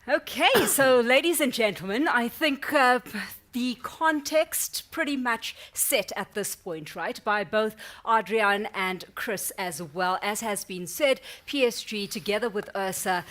Okay, so ladies and gentlemen, I think the context pretty much set at this point, right, by both Adrian and Chris as well. As has been said, PSG, together with ERSA,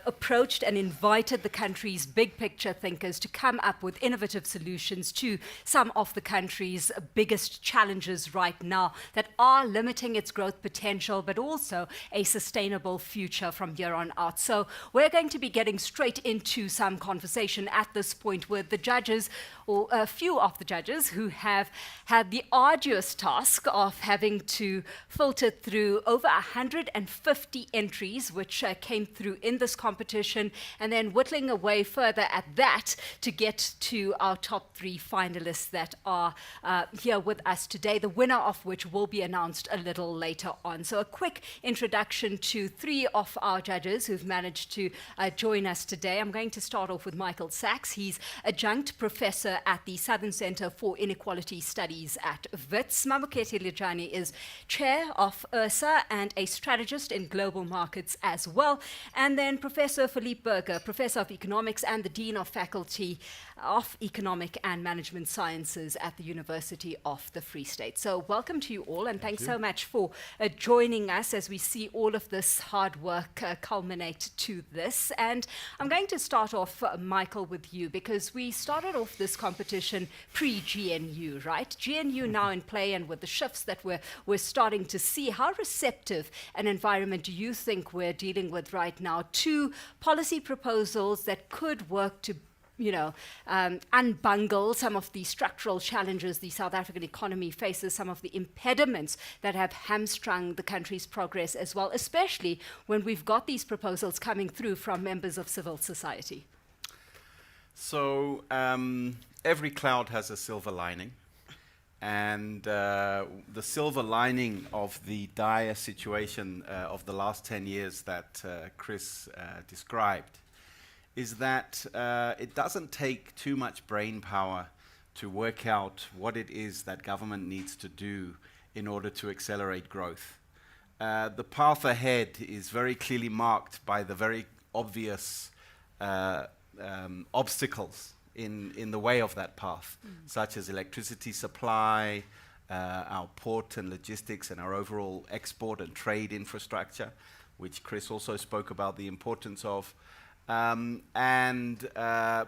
approached and invited the country's big picture thinkers to come up with innovative solutions to some of the country's biggest challenges right now that are limiting its growth potential, but also a sustainable future from here on out. So we're going to be getting straight into some conversation at this point with the judges, or a few of the judges who have had the arduous task of having to filter through over 150 entries which came through in this competition, and then whittling away further at that to get to our top three finalists that are here with us today, the winner of which will be announced a little later on. So a quick introduction to three of our judges who've managed to join us today. I'm going to start off with Michael Sachs. He's adjunct professor at the Southern Centre for Inequality Studies at WITS. Mamokete Lijani is chair of ERSA and a strategist in global markets as well. And then Professor Philippe Berger, Professor of Economics and the Dean of Faculty of Economic and Management Sciences at the University of the Free State. So welcome to you all, and thanks so much for joining us as we see all of this hard work culminate to this. And I'm going to start off, Michael, with you, because we started off this competition pre-GNU, right? GNU now in play, and with the shifts that we're starting to see, how receptive an environment do you think we're dealing with right now to policy proposals that could work to unbungle some of the structural challenges the South African economy faces, some of the impediments that have hamstrung the country's progress as well, especially when we've got these proposals coming through from members of civil society? So every cloud has a silver lining. And the silver lining of the dire situation of the last 10 years that Chris described is that it doesn't take too much brain power to work out what it is that government needs to do in order to accelerate growth. The path ahead is very clearly marked by the very obvious obstacles in the way of that path, such as electricity supply, our port and logistics, and our overall export and trade infrastructure, which Chris also spoke about the importance of. And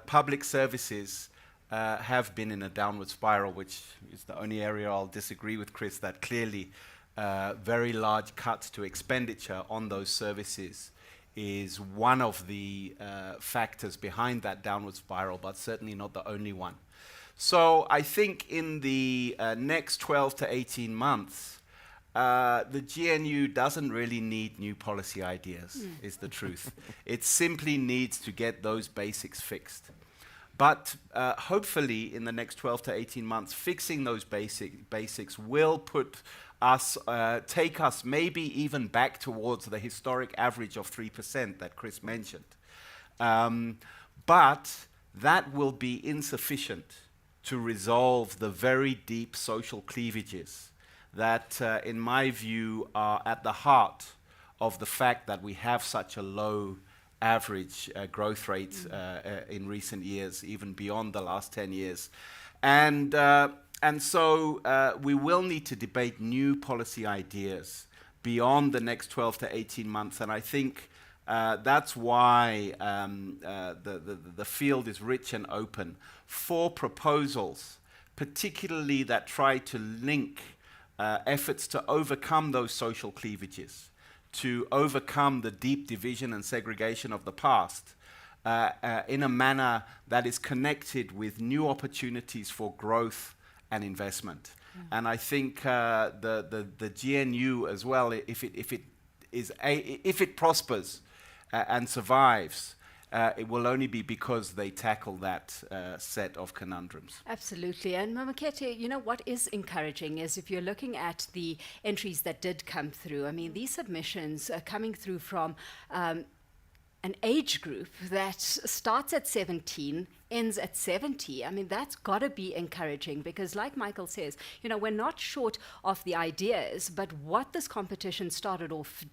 public services have been in a downward spiral, which is the only area I'll disagree with Chris, that clearly very large cuts to expenditure on those services is one of the factors behind that downward spiral, but certainly not the only one. So I think in the next 12 to 18 months, the GNU doesn't really need new policy ideas, is the truth. It simply needs to get those basics fixed. But hopefully in the next 12 to 18 months, fixing those basics will take us maybe even back towards the historic average of 3% that Chris mentioned. But that will be insufficient to resolve the very deep social cleavages that, in my view, are at the heart of the fact that we have such a low average growth rate in recent years, even beyond the last 10 years. And so we will need to debate new policy ideas beyond the next 12 to 18 months. And I think that's why the field is rich and open for proposals, particularly that try to link efforts to overcome those social cleavages, to overcome the deep division and segregation of the past in a manner that is connected with new opportunities for growth and investment. And I think the GNU as well, if it prospers and survives, it will only be because they tackle that set of conundrums. Absolutely. And Mamokete, you know, what is encouraging is if you're looking at the entries that did come through, I mean, these submissions are coming through from an age group that starts at 17, ends at 70, I mean, that's got to be encouraging because, like Michael says, we're not short of the ideas, but what this competition started off,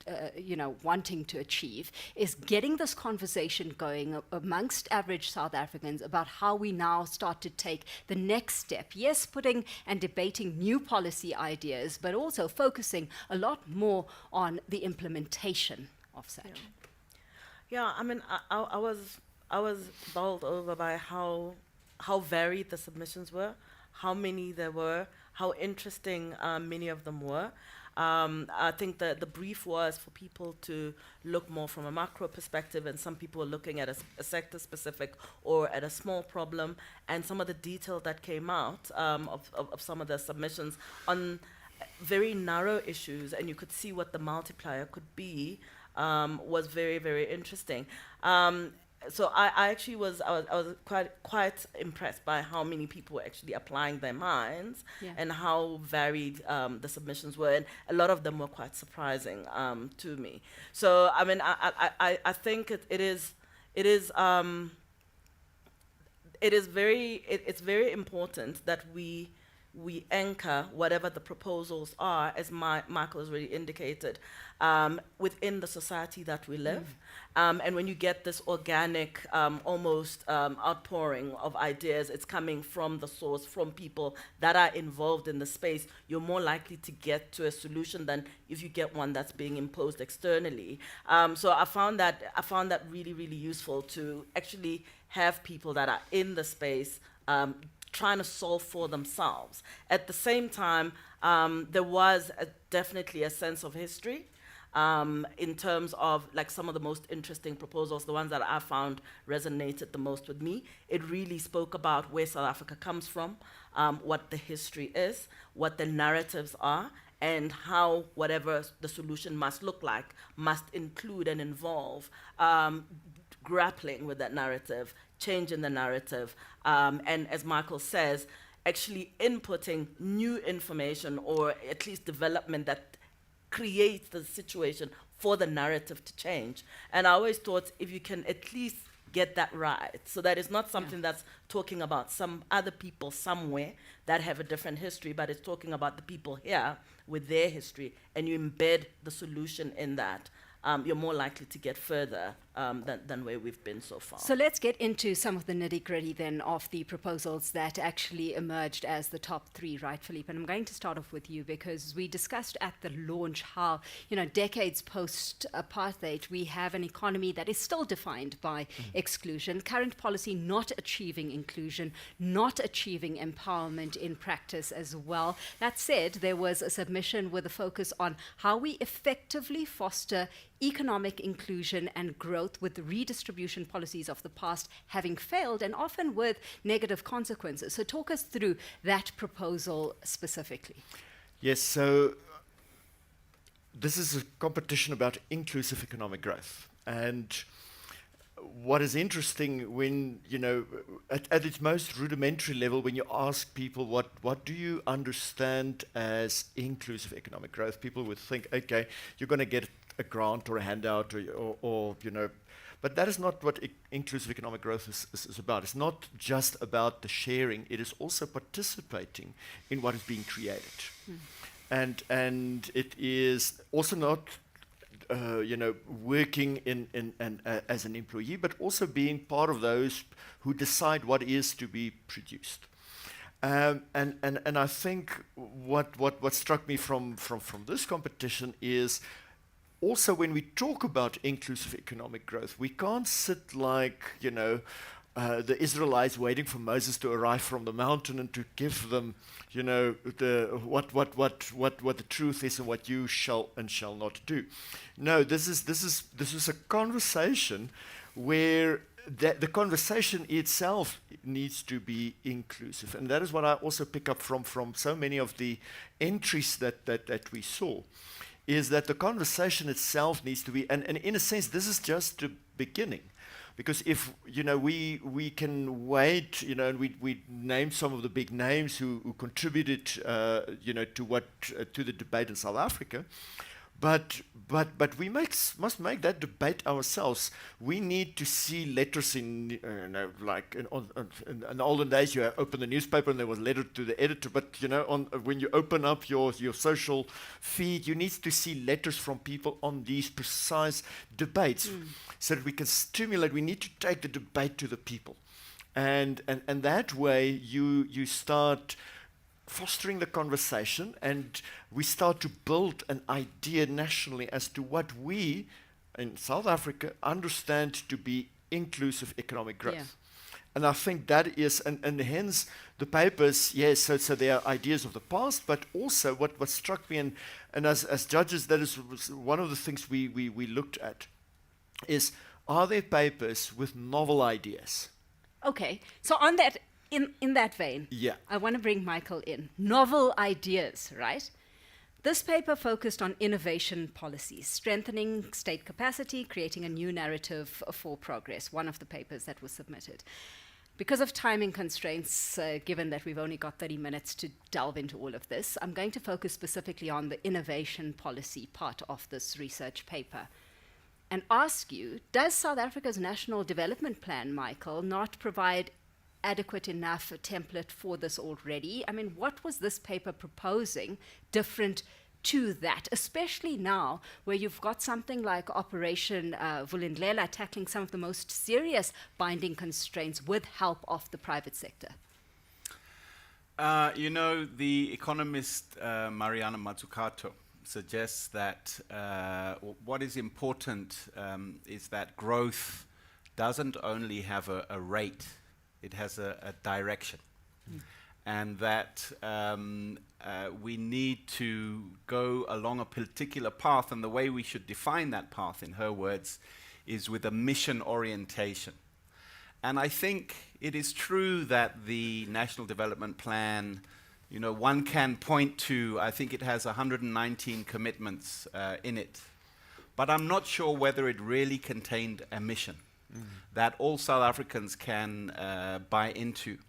wanting to achieve is getting this conversation going amongst average South Africans about how we now start to take the next step. Yes, putting and debating new policy ideas, but also focusing a lot more on the implementation of such. Yeah, I mean, I was bowled over by how varied the submissions were, how many there were, how interesting many of them were. I think that the brief was for people to look more from a macro perspective, and some people were looking at a sector specific or at a small problem, and some of the detail that came out of some of the submissions on very narrow issues, and you could see what the multiplier could be, was very, very interesting. So I actually was quite impressed by how many people were actually applying their minds, Yeah. and how varied the submissions were, and a lot of them were quite surprising to me. So I mean, I think it's very important that we anchor whatever the proposals are, as Michael has already indicated, within the society that we live. And when you get this organic, almost outpouring of ideas, it's coming from the source, from people that are involved in the space, you're more likely to get to a solution than if you get one that's being imposed externally. So I found that really, really useful to actually have people that are in the space, trying to solve for themselves. At the same time, there was definitely a sense of history in terms of like some of the most interesting proposals, the ones that I found resonated the most with me. It really spoke about where South Africa comes from, what the history is, what the narratives are, and how whatever the solution must look like must include and involve grappling with that narrative, changing the narrative, and as Michael says, actually inputting new information or at least development that creates the situation for the narrative to change. And I always thought if you can at least get that right, so that it's not something that's talking about some other people somewhere that have a different history, but it's talking about the people here with their history, and you embed the solution in that, you're more likely to get further than where we've been so far. So let's get into some of the nitty-gritty then of the proposals that actually emerged as the top three, right, Philippe? And I'm going to start off with you because we discussed at the launch how, decades post-apartheid, we have an economy that is still defined by exclusion, current policy not achieving inclusion, not achieving empowerment in practice as well. That said, there was a submission with a focus on how we effectively foster economic inclusion and growth with the redistribution policies of the past having failed and often with negative consequences. So talk us through that proposal specifically. Yes, so this is a competition about inclusive economic growth. And what is interesting when, at its most rudimentary level, when you ask people what do you understand as inclusive economic growth, people would think, okay, you're going to get a grant or a handout or but that is not what inclusive economic growth is about. It's not just about the sharing, it is also participating in what is being created. And it is also not working as an employee, but also being part of those who decide what is to be produced. And I think what struck me from this competition is also when we talk about inclusive economic growth, we can't sit like, the Israelites waiting for Moses to arrive from the mountain and to give them, what the truth is and what you shall and shall not do. No, this is a conversation where the conversation itself needs to be inclusive, and that is what I also pick up from so many of the entries that we saw. Is that the conversation itself needs to be, and in a sense, this is just the beginning. Because if, we can wait, and we name some of the big names who contributed, to the debate in South Africa, But we must make that debate ourselves. We need to see letters in, like in the olden days, you open the newspaper and there was a letter to the editor. But when you open up your social feed, you need to see letters from people on these precise debates, so that we can stimulate. We need to take the debate to the people, and that way you start fostering the conversation, and we start to build an idea nationally as to what we in South Africa understand to be inclusive economic growth. Yeah. And I think that is, and hence the papers, yes, so they are ideas of the past, but also what struck me, and as judges, that was one of the things we looked at, is, are there papers with novel ideas? Okay, so on that, in that vein, Yeah. I want to bring Michael in. Novel ideas, right? This paper focused on innovation policies, strengthening state capacity, creating a new narrative for progress, one of the papers that was submitted. Because of timing constraints, given that we've only got 30 minutes to delve into all of this, I'm going to focus specifically on the innovation policy part of this research paper and ask you, does South Africa's National Development Plan, Michael, not provide adequate enough a template for this already? I mean, what was this paper proposing different to that, especially now where you've got something like Operation Vulindlela tackling some of the most serious binding constraints with help of the private sector? The economist Mariana Mazzucato suggests that what is important is that growth doesn't only have a rate, it has a direction. And that we need to go along a particular path, and the way we should define that path, in her words, is with a mission orientation. And I think it is true that the National Development Plan, one can point to, I think it has 119 commitments in it, but I'm not sure whether it really contained a mission that all South Africans can buy into.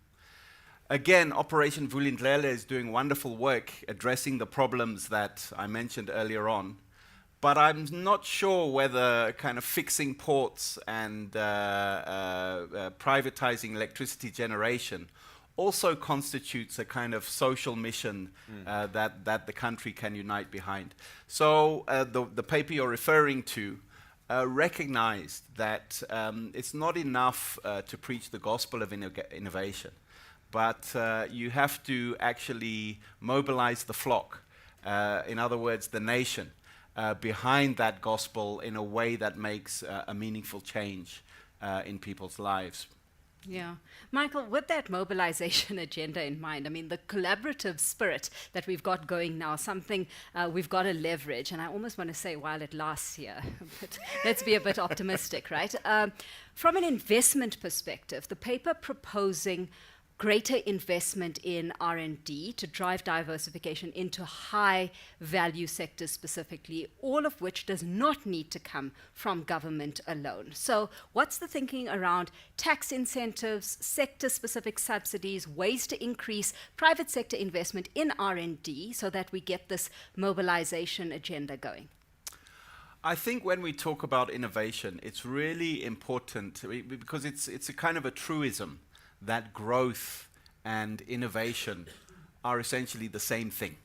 Again, Operation Vulindlela is doing wonderful work addressing the problems that I mentioned earlier on, but I'm not sure whether kind of fixing ports and privatizing electricity generation also constitutes a kind of social mission that the country can unite behind. So the paper you're referring to recognized that it's not enough to preach the gospel of innovation, but you have to actually mobilize the flock, in other words, the nation, behind that gospel in a way that makes a meaningful change in people's lives. Yeah. Michael, with that mobilization agenda in mind, I mean, the collaborative spirit that we've got going now, something we've got to leverage, and I almost want to say while it lasts here, but let's be a bit optimistic, right? From an investment perspective, the paper proposing greater investment in R&D to drive diversification into high-value sectors specifically, all of which does not need to come from government alone. So what's the thinking around tax incentives, sector-specific subsidies, ways to increase private sector investment in R&D so that we get this mobilization agenda going? I think when we talk about innovation, it's really important because it's a kind of a truism that growth and innovation are essentially the same thing,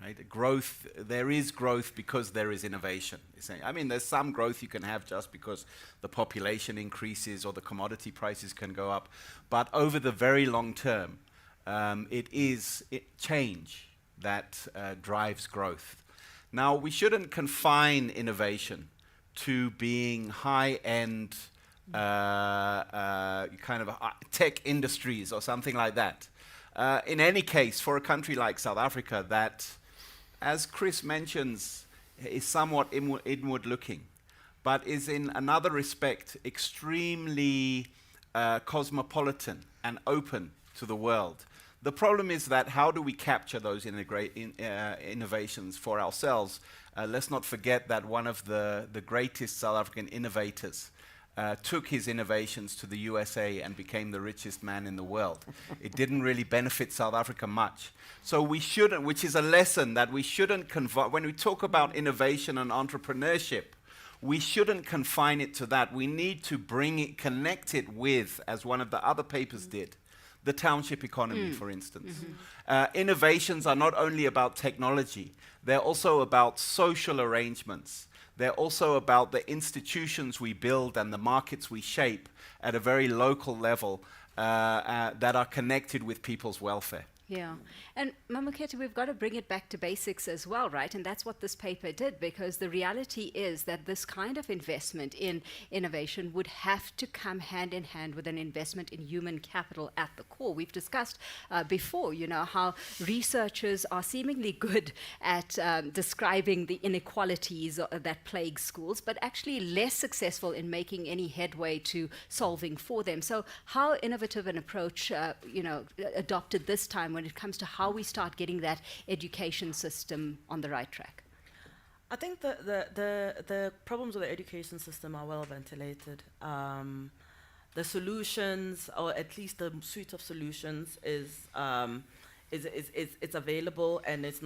right? Growth, there is growth because there is innovation. I mean, there's some growth you can have just because the population increases or the commodity prices can go up, but over the very long term, it is change that drives growth. Now, we shouldn't confine innovation to being high-end kind of tech industries or something like that. In any case, for a country like South Africa that, as Chris mentions, is somewhat inward-looking, but is in another respect extremely cosmopolitan and open to the world. The problem is that how do we capture those innovations for ourselves? Let's not forget that one of the greatest South African innovators took his innovations to the USA and became the richest man in the world. It didn't really benefit South Africa much. So we shouldn't, which is a lesson that we shouldn't when we talk about innovation and entrepreneurship, we shouldn't confine it to that. We need to connect it with, as one of the other papers did, the township economy, for instance. Innovations are not only about technology, they're also about social arrangements. They're also about the institutions we build and the markets we shape at a very local level that are connected with people's welfare. Yeah. And Mamokete, we've got to bring it back to basics as well, right? And that's what this paper did, because the reality is that this kind of investment in innovation would have to come hand in hand with an investment in human capital at the core. We've discussed before, how researchers are seemingly good at describing the inequalities that plague schools, but actually less successful in making any headway to solving for them. So how innovative an approach, adopted this time when it comes to how we start getting that education system on the right track? I think the problems with the education system are well ventilated. The solutions, or at least the suite of solutions, is it's available, and it's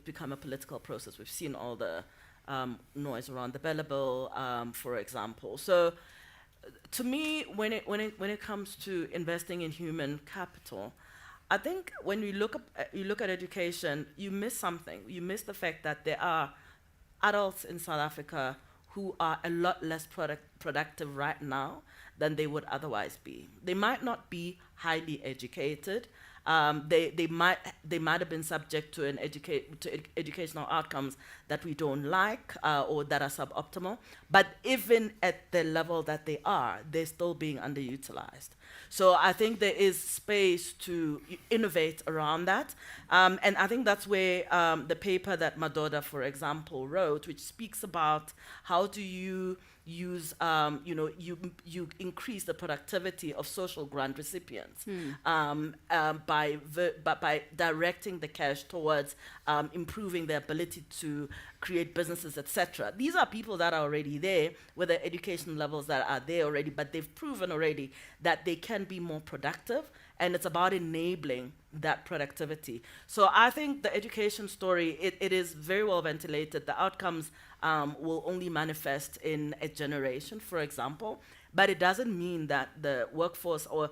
become a political process. We've seen all the noise around the Bella Bill, for example. So, to me, when it comes to investing in human capital, I think when you look at education, you miss something. You miss the fact that there are adults in South Africa who are a lot less productive right now than they would otherwise be. They might not be highly educated. They might have been subject to educational outcomes that we don't like, or that are suboptimal. But even at the level that they are, they're still being underutilized. So I think there is space to innovate around that. And I think that's where the paper that Madoda, for example, wrote, which speaks about how do you use, you increase the productivity of social grant recipients by directing the cash towards improving their ability to create businesses, etc. These are people that are already there with the education levels that are there already, but they've proven already that they can be more productive, and it's about enabling that productivity. So I think the education story, it is very well ventilated. The outcomes will only manifest in a generation, for example, but it doesn't mean that the workforce, or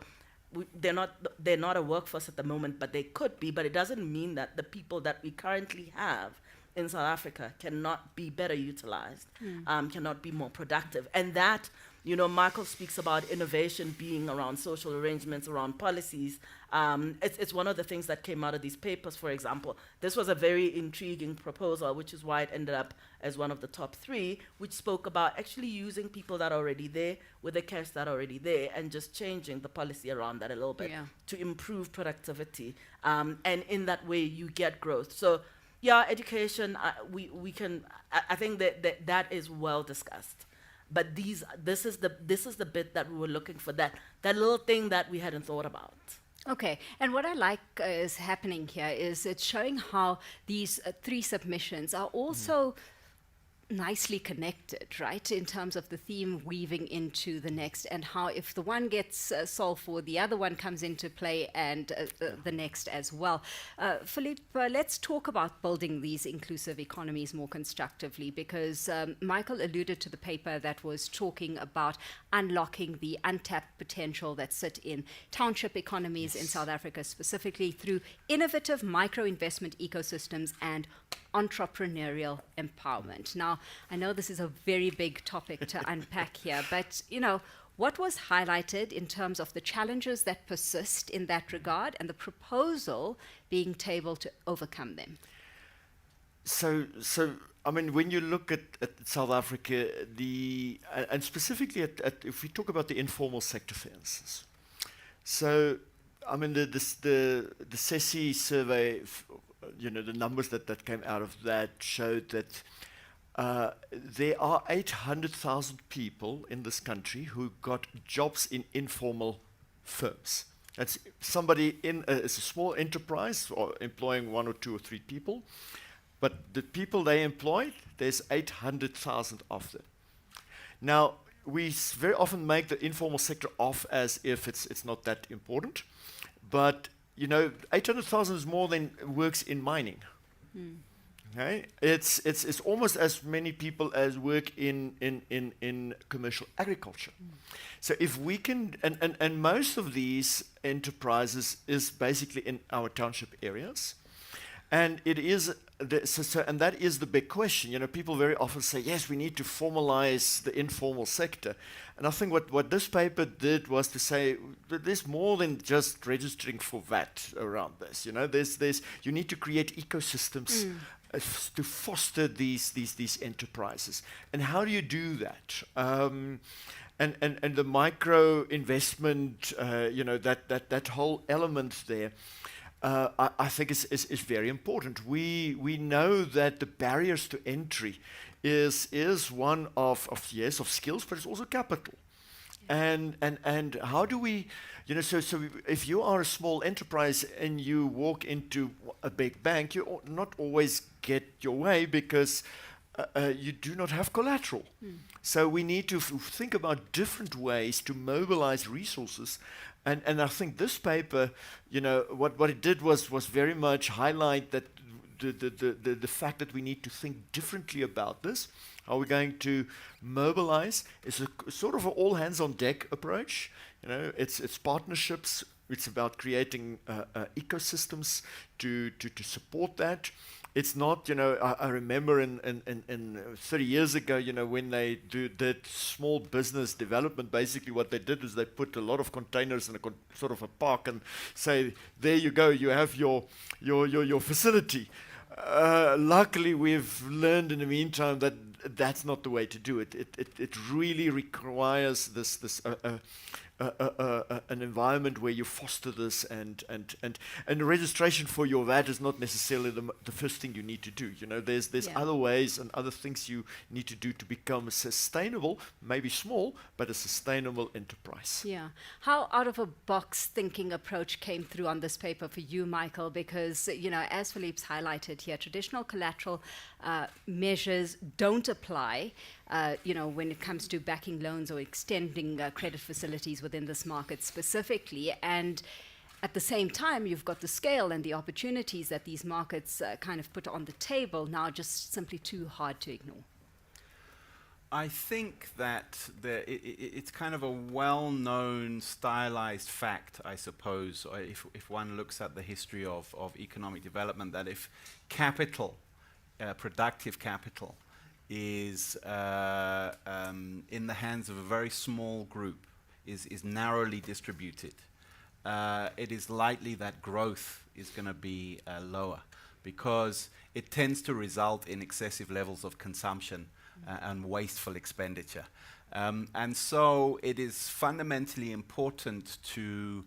they're not a workforce at the moment, but they could be, but it doesn't mean that the people that we currently have in South Africa cannot be better utilized, cannot be more productive. And that, Michael speaks about innovation being around social arrangements, around policies. It's one of the things that came out of these papers, for example. This was a very intriguing proposal, which is why it ended up as one of the top 3, which spoke about actually using people that are already there with the cash that are already there and just changing the policy around that a little bit to improve productivity. And in that way, you get growth. So, yeah, education, we can. I think that is well discussed, but this is the bit that we were looking for, that little thing that we hadn't thought about. Okay, and what I like is happening here is it's showing how these 3 submissions are also nicely connected, right, in terms of the theme weaving into the next, and how if the one gets solved for, the other one comes into play, and the next as well. Philippe, let's talk about building these inclusive economies more constructively, because Michael alluded to the paper that was talking about unlocking the untapped potential that sit in township economies in South Africa, specifically through innovative micro-investment ecosystems and entrepreneurial empowerment. Now, I know this is a very big topic to unpack here, but, what was highlighted in terms of the challenges that persist in that regard and the proposal being tabled to overcome them? So I mean, when you look at South Africa, and specifically if we talk about the informal sector, for instance. So, I mean, the SESI survey, the numbers that came out of that showed that there are 800,000 people in this country who got jobs in informal firms. That's somebody it's a small enterprise or employing 1 or 2 or 3 people, but the people they employed, there's 800,000 of them. Now, very often make the informal sector off as if it's not that important. But, 800,000 is more than works in mining. Okay? It's almost as many people as work in commercial agriculture. So if we can, and most of these enterprises is basically in our township areas. And it is, and that is the big question. People very often say, yes, we need to formalize the informal sector. And I think what this paper did was to say that there's more than just registering for VAT around this. You need to create ecosystems to foster these enterprises. And how do you do that? And the micro investment, that whole element there. I think is very important. We know that the barriers to entry is one of skills, but it's also capital. And how do we, so if you are a small enterprise and you walk into a big bank, you not always get your way because you do not have collateral. So we need to think about different ways to mobilize resources. And I think this paper, what it did was very much highlight that the fact that we need to think differently about this. How we're going to mobilize is a sort of an all hands on deck approach. It's partnerships. It's about creating ecosystems to support that. It's not, I remember in 30 years ago, when they did small business development, basically what they did is they put a lot of containers in sort of a park and say, there you go, you have your facility. Luckily, we've learned in the meantime that that's not the way to do it. It really requires this an environment where you foster this, and the registration for your VAT is not necessarily the first thing you need to do. There's other ways and other things you need to do to become a sustainable, maybe small, but a sustainable enterprise. Yeah. How out of a box thinking approach came through on this paper for you, Michael? Because, as Philippe's highlighted here, traditional collateral measures don't apply, when it comes to backing loans or extending credit facilities within this market specifically. And at the same time, you've got the scale and the opportunities that these markets kind of put on the table now just simply too hard to ignore. I think that it's kind of a well-known, stylized fact, I suppose, or if one looks at the history of economic development, that if capital, productive capital, is in the hands of a very small group, is narrowly distributed, it is likely that growth is going to be lower, because it tends to result in excessive levels of consumption and wasteful expenditure. And so it is fundamentally important to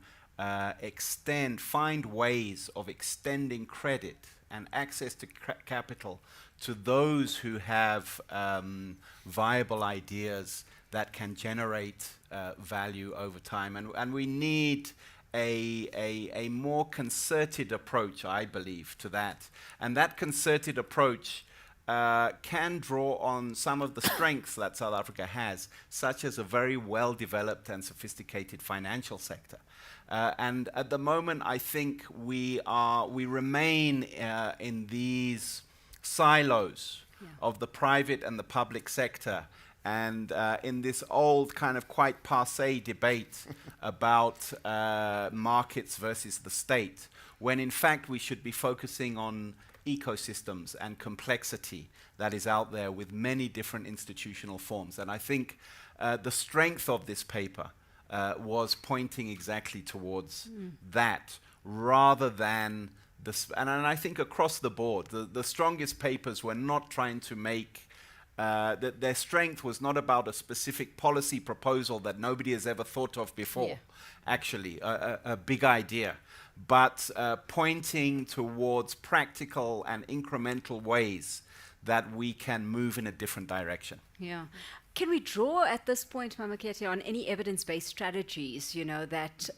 find ways of extending credit and access to capital to those who have viable ideas that can generate value over time. And we need a more concerted approach, I believe, to that. And that concerted approach can draw on some of the strengths that South Africa has, such as a very well-developed and sophisticated financial sector. And at the moment, I think we remain in these silos of the private and the public sector, and in this old kind of quite passé debate about markets versus the state, when in fact we should be focusing on ecosystems and complexity that is out there with many different institutional forms. And I think the strength of this paper was pointing exactly towards that, rather than this. And I think across the board, the strongest papers were not trying to make their strength was not about a specific policy proposal that nobody has ever thought of before, actually, a big idea, but pointing towards practical and incremental ways that we can move in a different direction. Yeah. Can we draw at this point, Mamakete, on any evidence-based strategies, that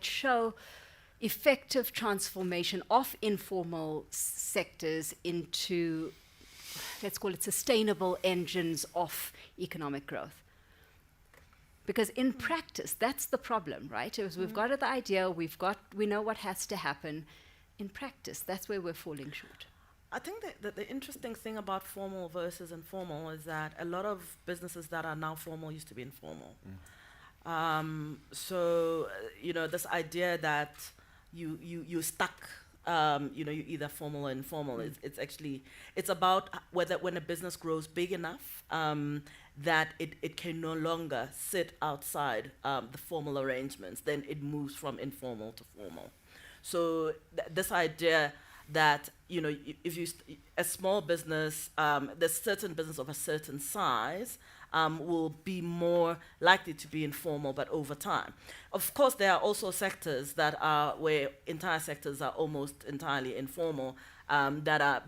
show effective transformation of informal sectors into, let's call it, sustainable engines of economic growth? Because in practice, that's the problem, right? Is we've got the idea, we know what has to happen. In practice, that's where we're falling short. I think that the interesting thing about formal versus informal is that a lot of businesses that are now formal used to be informal. So, this idea that you're stuck, you're either formal or informal, it's actually, it's about whether when a business grows big enough that it can no longer sit outside the formal arrangements, then it moves from informal to formal. So this idea that if you a small business, there's certain business of a certain size will be more likely to be informal, but over time. Of course, there are also sectors that are where entire sectors are almost entirely informal, that are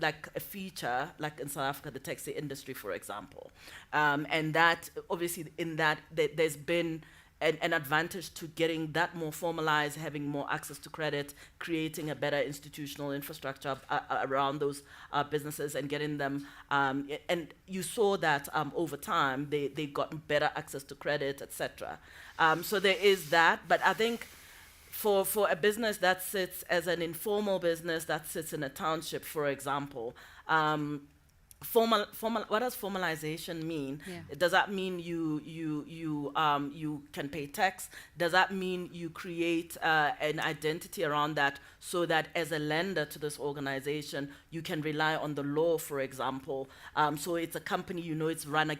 like a feature, like in South Africa, the taxi industry, for example, and that obviously in that there's been an advantage to getting that more formalized, having more access to credit, creating a better institutional infrastructure around those businesses and getting them, and you saw that over time, they got better access to credit, etc. So there is that, but I think for a business that sits as an informal business that sits in a township, for example, formal. What does formalization mean? Yeah. Does that mean you can pay tax? Does that mean you create an identity around that so that as a lender to this organization you can rely on the law, for example? So it's a company, it's run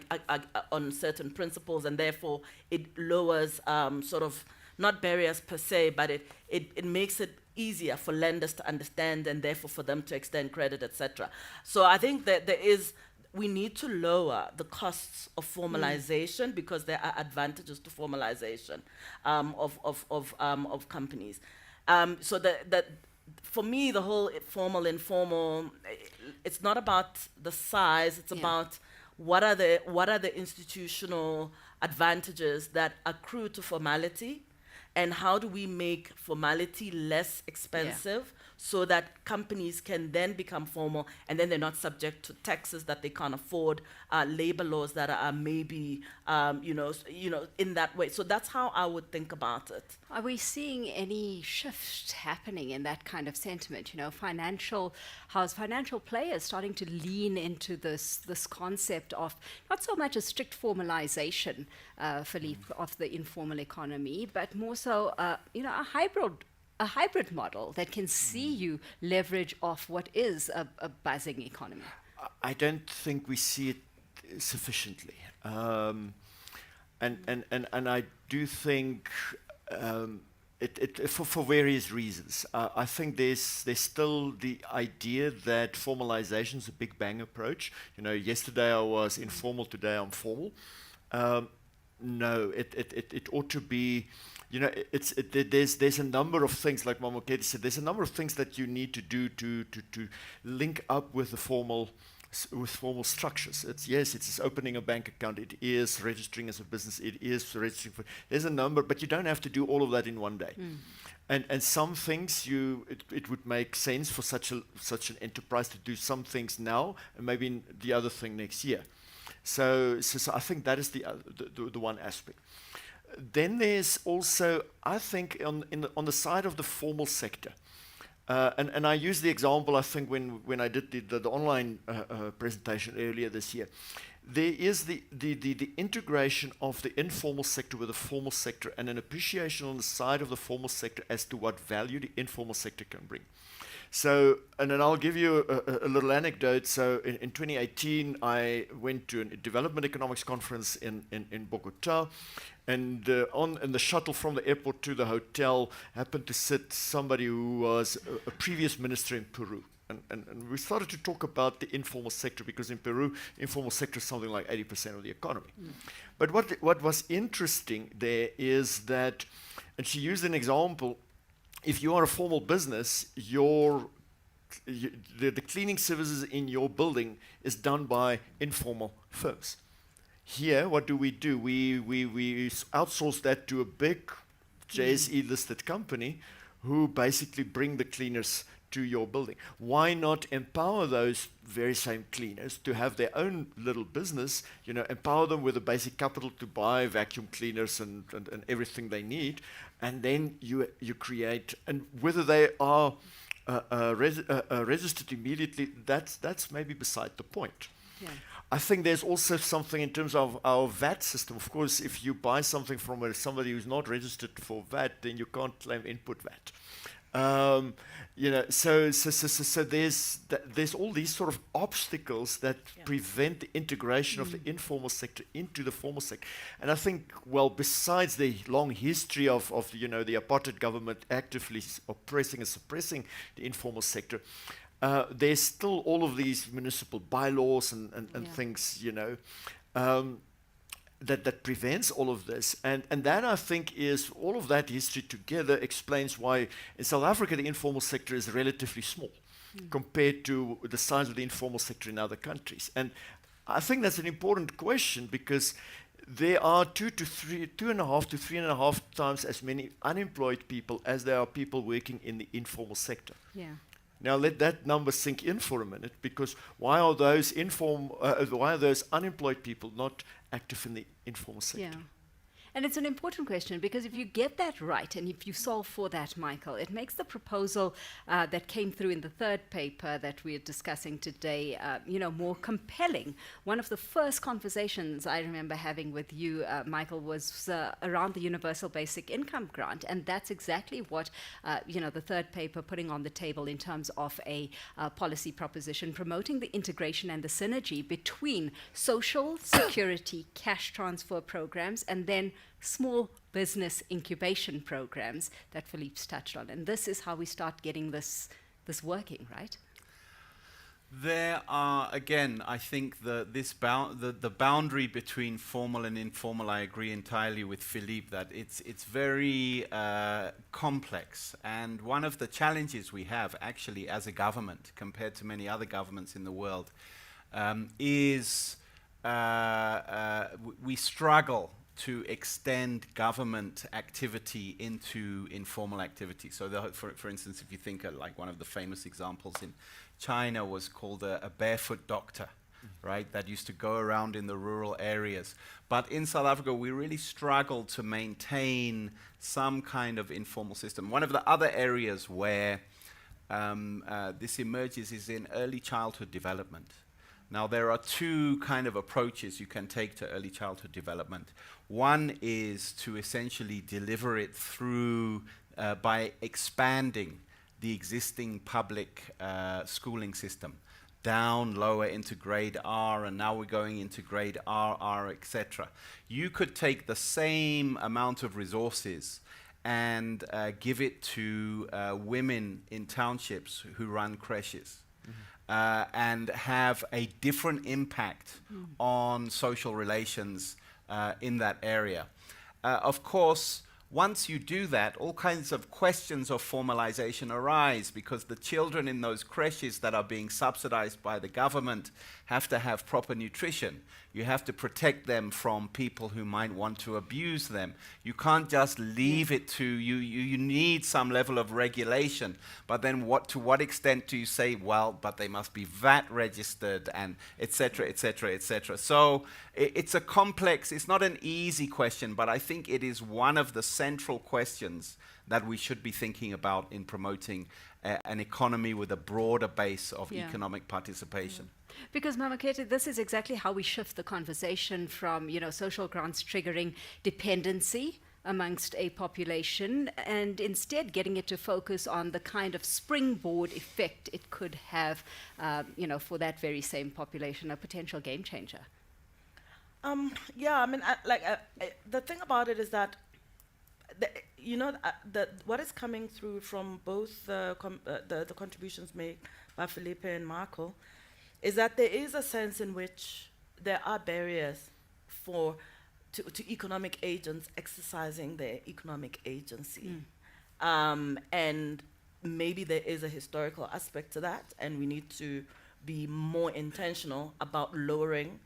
on certain principles, and therefore it lowers sort of not barriers per se, but it makes it easier for lenders to understand and therefore for them to extend credit, etc. So I think that we need to lower the costs of formalization because there are advantages to formalization of companies. So that for me, the whole formal, informal, it's not about the size, it's about what are the institutional advantages that accrue to formality, and how do we make formality less expensive so that companies can then become formal, and then they're not subject to taxes that they can't afford, labor laws that are maybe, in that way. So that's how I would think about it. Are we seeing any shift happening in that kind of sentiment? How's financial players starting to lean into this concept of not so much a strict formalization, Philippe, of the informal economy, but more so, a hybrid model that can see you leverage off what is a buzzing economy? I don't think we see it sufficiently, and I do think for various reasons. I think there's still the idea that formalization is a big bang approach. Yesterday I was informal, today I'm formal. No, it ought to be. There's a number of things, like Mamokete said, there's a number of things that you need to do to link up with the formal structures. It's opening a bank account, it is registering as a business, it is registering for. There's a number, but you don't have to do all of that in one day. And some things it would make sense for such an enterprise to do some things now, and maybe the other thing next year. So I think that is the one aspect. Then there's also, I think, on the side of the formal sector, and I use the example, I think, when I did the online presentation earlier this year. There is the integration of the informal sector with the formal sector, and an appreciation on the side of the formal sector as to what value the informal sector can bring. So, and then I'll give you a little anecdote. So in 2018, I went to a development economics conference in Bogota, and in the shuttle from the airport to the hotel happened to sit somebody who was a previous minister in Peru. And we started to talk about the informal sector, because in Peru, informal sector is something like 80% of the economy. But what was interesting there is that, and she used an example, if you are a formal business, the cleaning services in your building is done by informal firms. Here, what do? We outsource that to a big JSE listed company who basically bring the cleaners to your building. Why not empower those very same cleaners to have their own little business, empower them with the basic capital to buy vacuum cleaners and everything they need, and then you create, and whether they are registered immediately, that's maybe beside the point. Yeah. I think there's also something in terms of our VAT system. Of course, if you buy something from somebody who's not registered for VAT, then you can't claim input VAT. So there's all these sort of obstacles that prevent the integration of the informal sector into the formal sector. And I think, well, besides the long history of the apartheid government actively oppressing and suppressing the informal sector, there's still all of these municipal bylaws and things, that prevents all of this. And that, I think, is all of that history together explains why in South Africa the informal sector is relatively small compared to the size of the informal sector in other countries. And I think that's an important question, because there are 2.5 to 3.5 times as many unemployed people as there are people working in the informal sector. Yeah. Now let that number sink in for a minute, because why are those unemployed people not active in the informal sector? Yeah. And it's an important question, because if you get that right and if you solve for that, Michael, it makes the proposal that came through in the third paper that we're discussing today, more compelling. One of the first conversations I remember having with you, Michael, was around the universal basic income grant. And that's exactly what, the third paper putting on the table in terms of a policy proposition, promoting the integration and the synergy between social security cash transfer programs and then small business incubation programs that Philippe's touched on. And this is how we start getting this working, right? There are, again, I think the boundary between formal and informal, I agree entirely with Philippe that it's very complex. And one of the challenges we have actually as a government compared to many other governments in the world is we struggle to extend government activity into informal activity. So, for instance, if you think like one of the famous examples in China was called a barefoot doctor, right? That used to go around in the rural areas. But in South Africa, we really struggle to maintain some kind of informal system. One of the other areas where this emerges is in early childhood development. Now, there are two kind of approaches you can take to early childhood development. One is to essentially deliver it through by expanding the existing public schooling system down lower into grade R, and now we're going into grade RR, etc. You could take the same amount of resources and give it to women in townships who run creches. And have a different impact on social relations in that area. Of course, once you do that, all kinds of questions of formalization arise, because the children in those creches that are being subsidized by the government have to have proper nutrition. You have to protect them from people who might want to abuse them. You can't just leave it to you need some level of regulation. But then to what extent do you say, well, but they must be VAT registered and et cetera, et cetera, et cetera. So it's a complex, it's not an easy question, but I think it is one of the central questions that we should be thinking about in promoting an economy with a broader base of economic participation. Because, Mamakete, this is exactly how we shift the conversation from, social grants triggering dependency amongst a population, and instead getting it to focus on the kind of springboard effect it could have, for that very same population, a potential game changer. The thing about it is that what is coming through from both the contributions made by Felipe and Marco is that there is a sense in which there are barriers to economic agents exercising their economic agency. And maybe there is a historical aspect to that, and we need to be more intentional about lowering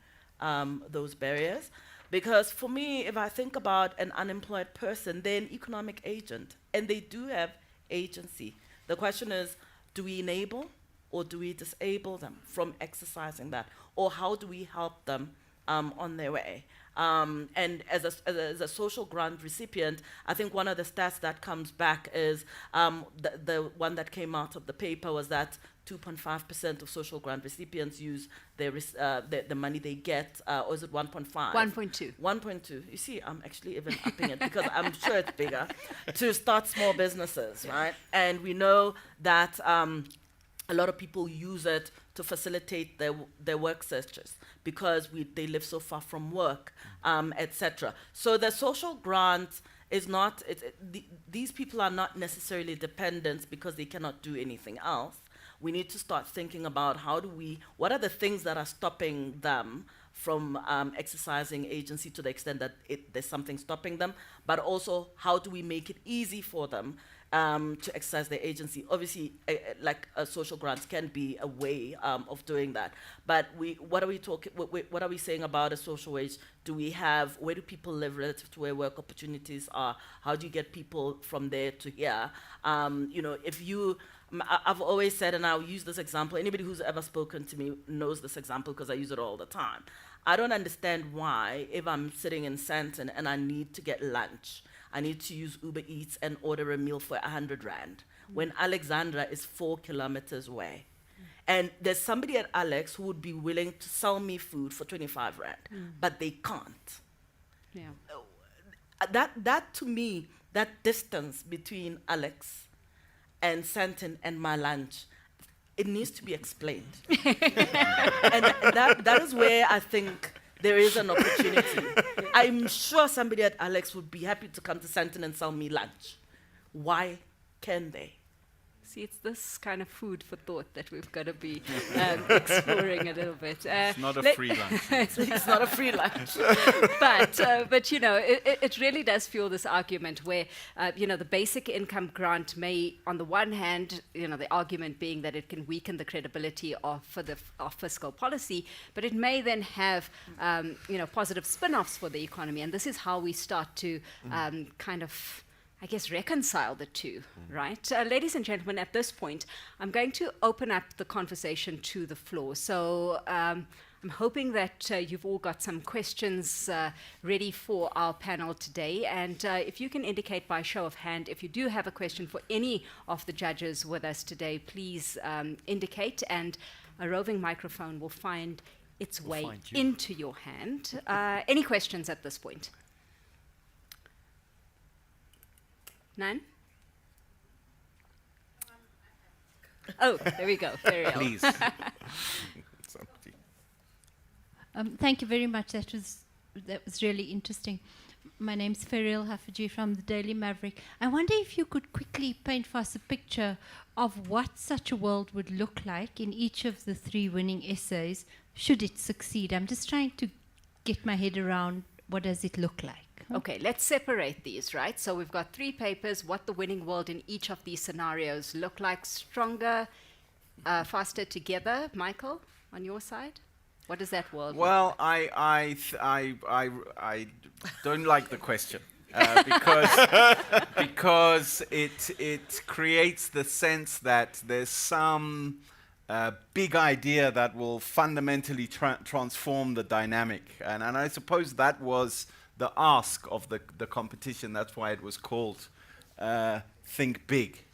those barriers. Because for me, if I think about an unemployed person, they're an economic agent, and they do have agency. The question is, do we enable or do we disable them from exercising that? Or how do we help them on their way? And as a social grant recipient, I think one of the stats that comes back is the one that came out of the paper was that 2.5% of social grant recipients use the money they get, or is it 1.5? 1.2. 1.2. You see, I'm actually even upping it because I'm sure it's bigger, to start small businesses, right? And we know that a lot of people use it to facilitate their work searches because they live so far from work, etc. So the social grant is not, these people are not necessarily dependents because they cannot do anything else. We need to start thinking about what are the things that are stopping them from exercising agency to the extent that there's something stopping them, but also how do we make it easy for them to exercise their agency. Obviously, social grants can be a way of doing that. But what are we saying about a social wage? Where do people live relative to where work opportunities are? How do you get people from there to here? I've always said, and I'll use this example, anybody who's ever spoken to me knows this example because I use it all the time. I don't understand why, if I'm sitting in Sandton and I need to get lunch, I need to use Uber Eats and order a meal for 100 Rand, when Alexandra is 4 kilometers away. And there's somebody at Alex who would be willing to sell me food for 25 Rand, but they can't. Yeah. That to me, that distance between Alex and Sandton and my lunch, it needs to be explained. And that is where I think there is an opportunity. I'm sure somebody at Alex would be happy to come to Sandton and sell me lunch. Why can they? See, it's this kind of food for thought that we've got to be exploring a little bit. It's not a free lunch. It's not a free lunch. But it really does fuel this argument where, the basic income grant may, on the one hand, the argument being that it can weaken the credibility of fiscal policy, but it may then have, positive spin-offs for the economy. And this is how we start to reconcile the two, right? Ladies and gentlemen, at this point, I'm going to open up the conversation to the floor. So I'm hoping that you've all got some questions ready for our panel today. And if you can indicate by show of hand, if you do have a question for any of the judges with us today, please indicate, and a roving microphone will find its way into your hand. Any questions at this point? None? Oh, there we go. Very well. Please. Thank you very much. That was really interesting. My name's Feril Hafaji from the Daily Maverick. I wonder if you could quickly paint for us a picture of what such a world would look like in each of the 3 winning essays, should it succeed. I'm just trying to get my head around what does it look like. Okay, let's separate these, right? So we've got 3 papers, what the winning world in each of these scenarios look like. Stronger, faster, together. Michael, on your side, what does that world look like? I don't like the question because it creates the sense that there's some big idea that will fundamentally transform the dynamic, and I suppose that was the ask of the competition. That's why it was called Think Big.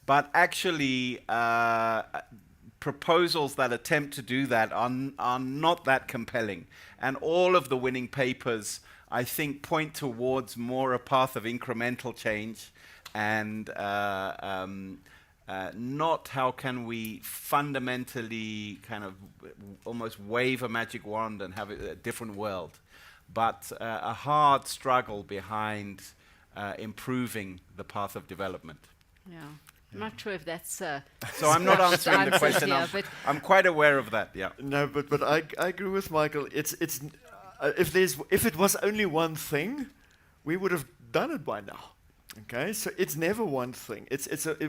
But actually, proposals that attempt to do that are not that compelling. And all of the winning papers, I think, point towards more a path of incremental change and not how can we fundamentally kind of almost wave a magic wand and have a different world, but a hard struggle behind improving the path of development. Yeah. I'm not sure if that's so I'm not answering the question. I'm quite aware of that. Yeah. No, but I agree with Michael. It's if it was only one thing, we would have done it by now. Okay, so it's never one thing.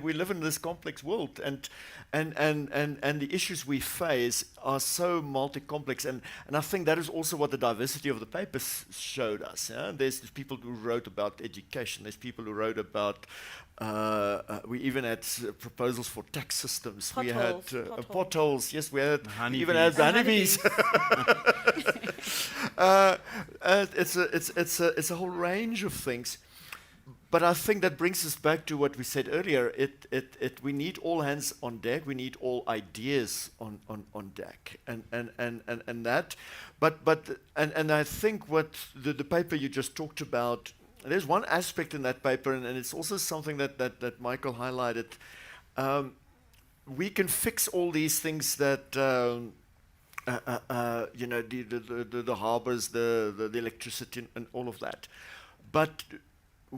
We live in this complex world, and the issues we face are so multi-complex, and I think that is also what the diversity of the papers showed us. Yeah? There's people who wrote about education. There's people who wrote about. We even had proposals for tax systems. We had potholes. Yes, we had even had honeybees. It's a whole range of things. But I think that brings us back to what we said earlier. We need all hands on deck. We need all ideas on deck, and that. But I think what the paper you just talked about. There's one aspect in that paper, and it's also something that Michael highlighted. We can fix all these things that. The harbors, the electricity, and all of that, but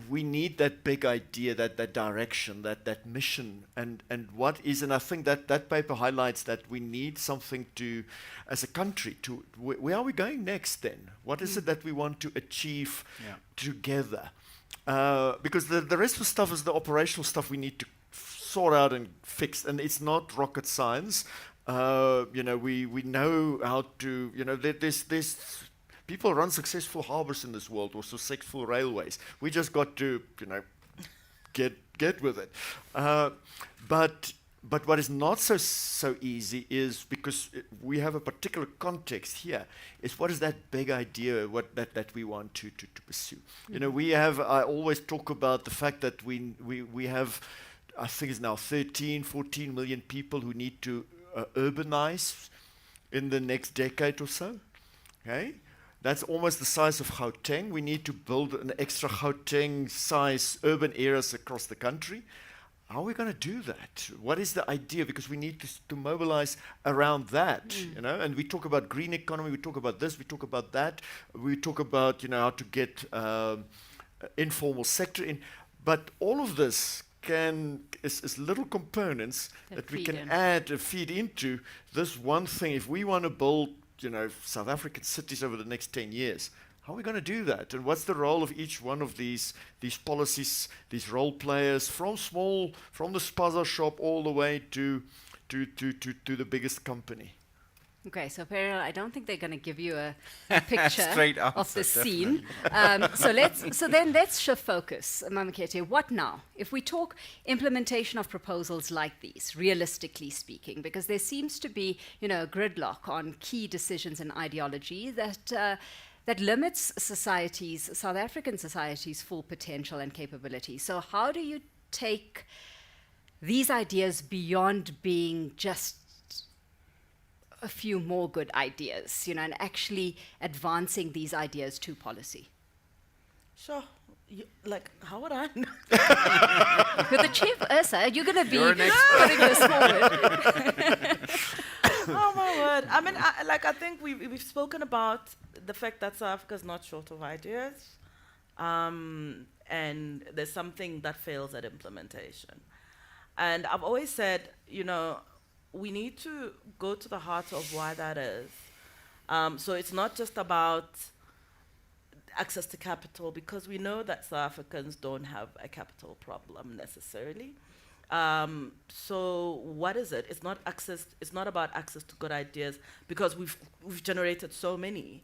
we need that big idea, that direction, that mission, and I think that paper highlights that we need something to, as a country, to where are we going next then? What is it that we want to achieve together? Because the rest of the stuff is the operational stuff we need to sort out and fix, and it's not rocket science. We know how to, there's people run successful harbors in this world or successful railways. We just got to, get with it. But what is not so easy is because we have a particular context here. Is what is that big idea? That we want to pursue? Mm-hmm. I always talk about the fact that we have, I think it's now 13, 14 million people who need to urbanize in the next decade or so. Okay. That's almost the size of Gauteng. We need to build an extra Gauteng-size urban areas across the country. How are we going to do that? What is the idea? Because we need to mobilize around that, And we talk about green economy. We talk about this. We talk about that. We talk about how to get informal sector in. But all of this is little components that we can add and feed into this one thing. If we want to build South African cities over the next 10 years. How are we going to do that? And what's the role of each one of these policies, these role players, from the spaza shop all the way to the biggest company? Okay, so Peril, I don't think they're going to give you a picture of the scene. So then let's shift focus, Mamokete. What now? If we talk implementation of proposals like these, realistically speaking, because there seems to be, a gridlock on key decisions and ideology that limits South African society's full potential and capability. So how do you take these ideas beyond being just a few more good ideas, and actually advancing these ideas to policy? Sure. How would I know? You're the chief ERSA. You're going to be putting this forward. Oh, my word. I mean, I think we've spoken about the fact that South Africa is not short of ideas. And there's something that fails at implementation. And I've always said, we need to go to the heart of why that is. So it's not just about access to capital, because we know that South Africans don't have a capital problem necessarily. So what is it? It's not access. It's not about access to good ideas, because we've generated so many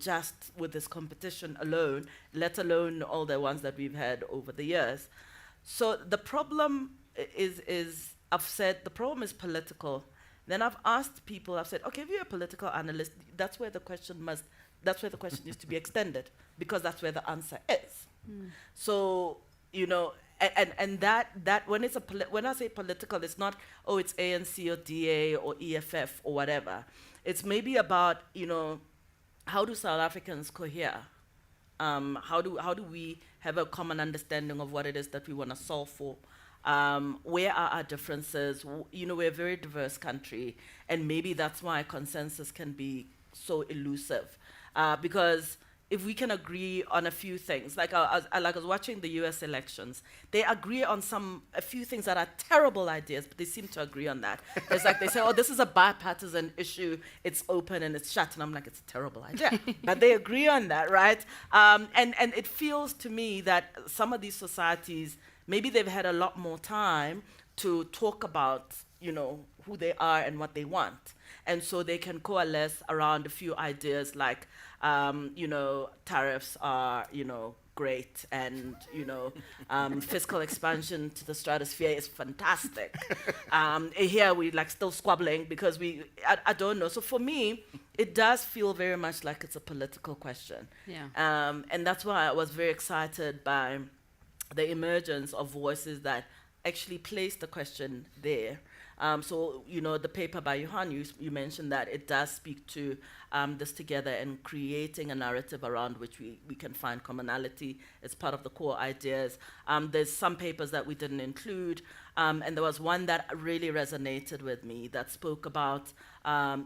just with this competition alone, let alone all the ones that we've had over the years. So the problem is I've said the problem is political. Then I've asked people, I've said, okay, if you're a political analyst, that's where the question needs to be extended, because that's where the answer is. So, and that when when I say political, it's not, it's ANC or DA or EFF or whatever. It's maybe about, how do South Africans cohere? How do we have a common understanding of what it is that we want to solve for? Where are our differences? We're a very diverse country, and maybe that's why consensus can be so elusive, because if we can agree on a few things, like I was watching the U.S. elections, they agree on a few things that are terrible ideas, but they seem to agree on that. It's like they say, oh, this is a bipartisan issue, it's open and it's shut, and I'm like, it's a terrible idea. But they agree on that, right? And it feels to me that some of these societies, maybe they've had a lot more time to talk about, you know, who they are and what they want. And so they can coalesce around a few ideas like, you know, tariffs are, you know, great, and, you know, fiscal expansion to the stratosphere is fantastic. Here we like still squabbling because I don't know. So for me, it does feel very much like it's a political question. Yeah. And that's why I was very excited by the emergence of voices that actually place the question there. So, you know, the paper by Johan, you mentioned that it does speak to this together and creating a narrative around which we can find commonality as part of the core ideas. There's some papers that we didn't include, and there was one that really resonated with me that spoke about,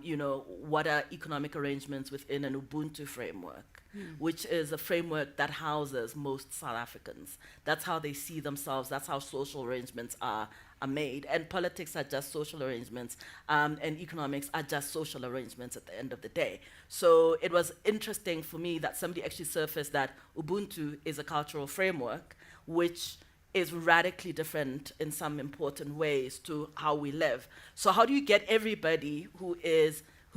you know, what are economic arrangements within an Ubuntu framework, which is a framework that houses most South Africans. That's how they see themselves. That's how social arrangements are made. And politics are just social arrangements, and economics are just social arrangements at the end of the day. So it was interesting for me that somebody actually surfaced that Ubuntu is a cultural framework, which is radically different in some important ways to how we live. So how do you get everybody who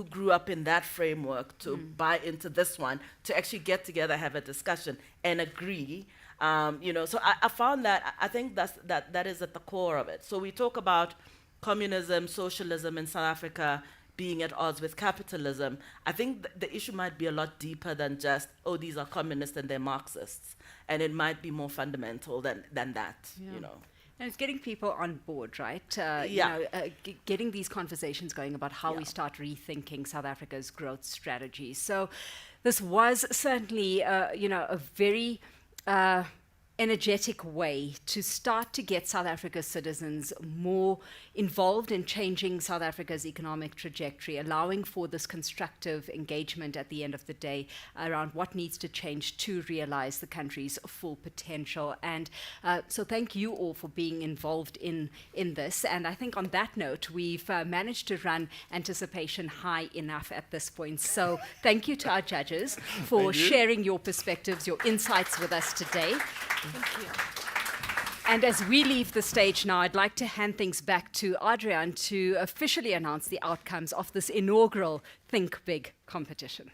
grew up in that framework to buy into this one, to actually get together, have a discussion, and agree? You know, so I found that, I think that is at the core of it. So we talk about communism, socialism in South Africa being at odds with capitalism. I think the issue might be a lot deeper than just, oh, these are communists and they're Marxists. And it might be more fundamental than that, you know. And it's getting people on board, right? Yeah. You know, getting these conversations going about how we start rethinking South Africa's growth strategy. So this was certainly, you know, a very energetic way to start to get South Africa's citizens more involved in changing South Africa's economic trajectory, allowing for this constructive engagement at the end of the day around what needs to change to realize the country's full potential. And so thank you all for being involved in this. And I think on that note, we've managed to run anticipation high enough at this point. So thank you to our judges for sharing your perspectives, your insights with us today. Thank you. And as we leave the stage now, I'd like to hand things back to Adrian to officially announce the outcomes of this inaugural Think Big competition.